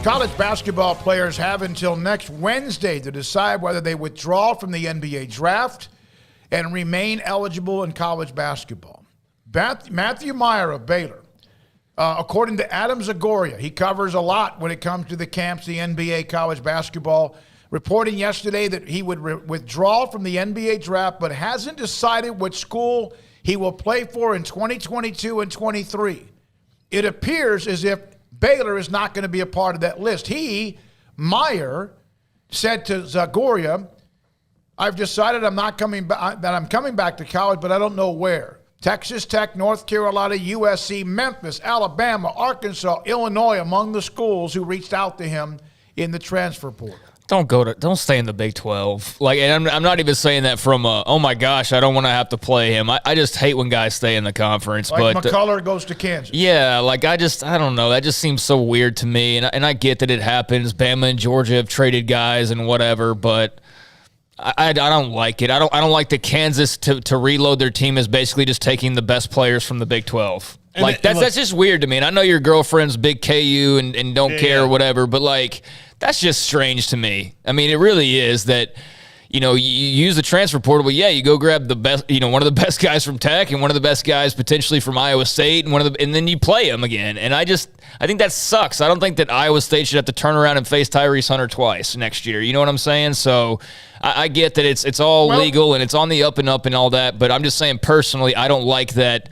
College basketball players have until next Wednesday to decide whether they withdraw from the NBA draft and remain eligible in college basketball. Matthew Meyer of Baylor, according to Adam Zagoria, he covers a lot when it comes to the camps, the NBA, college basketball, reporting yesterday that he would withdraw from the NBA draft but hasn't decided which school he will play for in 2022 and 23. It appears as if Baylor is not going to be a part of that list. Meyer, said to Zagoria, I've decided I'm not coming back, that I'm coming back to college, but I don't know where. Texas Tech, North Carolina, USC, Memphis, Alabama, Arkansas, Illinois, among the schools who reached out to him in the transfer portal. Don't stay in the Big 12. And I'm not even saying that from oh my gosh, I don't want to have to play him. I just hate when guys stay in the conference. Like but McCullough goes to Kansas. Yeah, I don't know. That just seems so weird to me. And I get that it happens. Bama and Georgia have traded guys and whatever, but I don't like it. I don't like that Kansas to reload their team is basically just taking the best players from the Big 12. That's just weird to me. And I know your girlfriend's big KU and don't care or whatever, but that's just strange to me. I mean, it really is that, you use the transfer portal, but you go grab the best, one of the best guys from Tech and one of the best guys potentially from Iowa State and then you play them again. And I think that sucks. I don't think that Iowa State should have to turn around and face Tyrese Hunter twice next year. You know what I'm saying? So I get that it's all legal and it's on the up and all that, but I'm just saying personally, I don't like that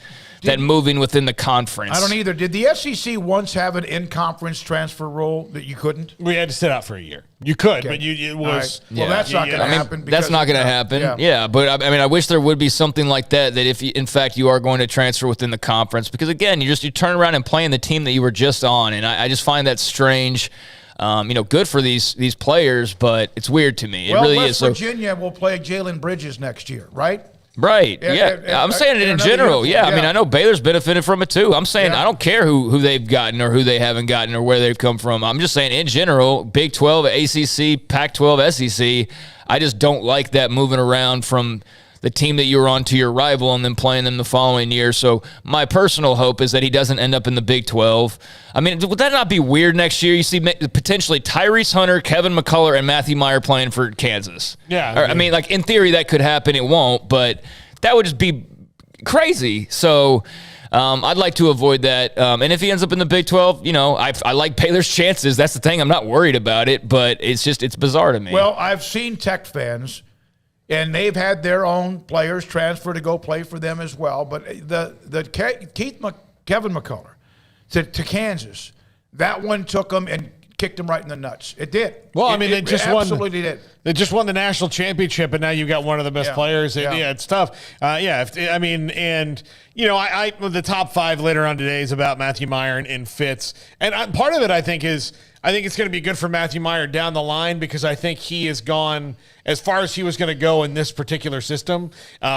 moving within the conference. I don't either. Did the SEC once have an in-conference transfer rule that you couldn't? We had to sit out for a year. You could, but it was. Right. Well, that's not going to happen. That's not going to happen. Yeah, but I wish there would be something like that if, in fact, you are going to transfer within the conference. Because, again, you turn around and play in the team that you were just on. And I just find that strange. Good for these players, but it's weird to me. It really is. West Virginia will play Jalen Bridges next year, right? Right. Yeah. I'm saying it in general. Yeah. I mean, I know Baylor's benefited from it too. I'm saying I don't care who they've gotten or who they haven't gotten or where they've come from. I'm just saying in general, Big 12, ACC, Pac-12, SEC, I just don't like that moving around from the team that you were on to your rival and then playing them the following year. So my personal hope is that he doesn't end up in the Big 12. I mean, would that not be weird next year? You see potentially Tyrese Hunter, Kevin McCullough, and Matthew Meyer playing for Kansas. Yeah. In theory, that could happen. It won't, but that would just be crazy. So I'd like to avoid that. And if he ends up in the Big 12, I like Baylor's chances. That's the thing. I'm not worried about it, but it's bizarre to me. Well, I've seen Tech fans, and they've had their own players transfer to go play for them as well. But Kevin McCullough to Kansas, that one took them and kicked them right in the nuts. It did. Well, they absolutely did. They just won the national championship, and now you've got one of the best players. It's tough. The top five later on today is about Matthew Meyer and Fitz. And part of it, I think it's going to be good for Matthew Meyer down the line because I think he has gone as far as he was going to go in this particular system.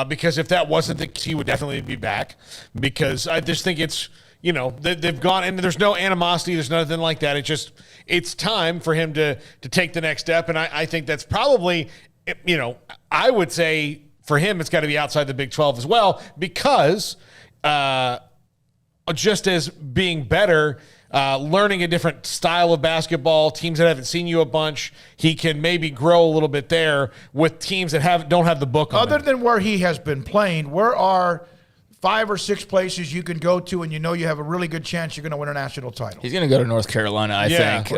Because if that wasn't the case, he would definitely be back. Because I just think it's, they've gone, and there's no animosity. There's nothing like that. It's time for him to take the next step. And I think that's probably, I would say for him, it's got to be outside the Big 12 as well, because just as being better, learning a different style of basketball, teams that haven't seen you a bunch, he can maybe grow a little bit there with teams that don't have the book on Other than where he has been playing, where are 5 or 6 places you can go to and you have a really good chance you're going to win a national title? He's going to go to North Carolina, I think.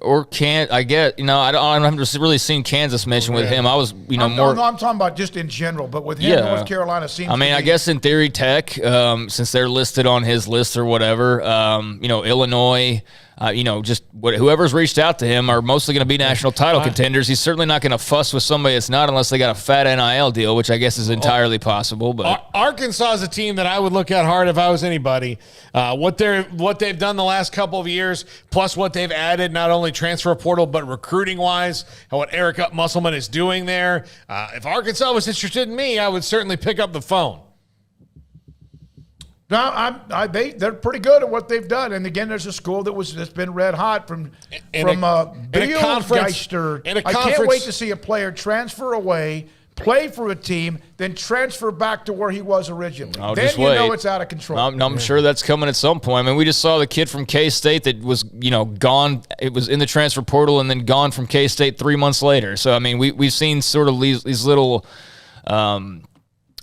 Or Kansas. I haven't really seen Kansas mentioned with him. I was, more. No, I'm talking about just in general, but with him, North Carolina seems I guess in theory, Tech, since they're listed on his list or whatever, Illinois, whoever's reached out to him are mostly going to be national title contenders. He's certainly not going to fuss with somebody that's not unless they got a fat NIL deal, which I guess is entirely possible. But Arkansas is a team that I would look at hard if I was anybody. What they've done the last couple of years, plus what they've added, not only transfer portal but recruiting-wise, and what Eric Musselman is doing there. If Arkansas was interested in me, I would certainly pick up the phone. No, they're pretty good at what they've done. And again, there's a school that's been red hot from Bill Geister. I can't wait to see a player transfer away, play for a team, then transfer back to where he was originally. Oh, then just you know wait. it's out of control. I'm sure that's coming at some point. I mean, we just saw the kid from K-State that was, gone. It was in the transfer portal and then gone from K-State 3 months later. So, I mean, we've seen sort of these little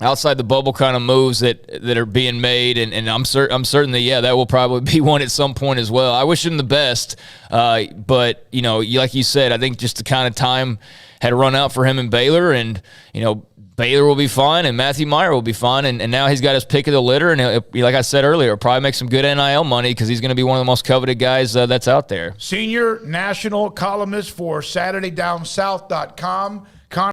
outside the bubble kind of moves that are being made, and I'm certain that that will probably be one at some point as well. I wish him the best, but like you said, I think just the kind of time had run out for him in Baylor, and Baylor will be fine, and Matthew Meyer will be fine, and now he's got his pick of the litter, and like I said earlier, he'll probably make some good NIL money because he's going to be one of the most coveted guys that's out there. Senior national columnist for SaturdayDownSouth.com.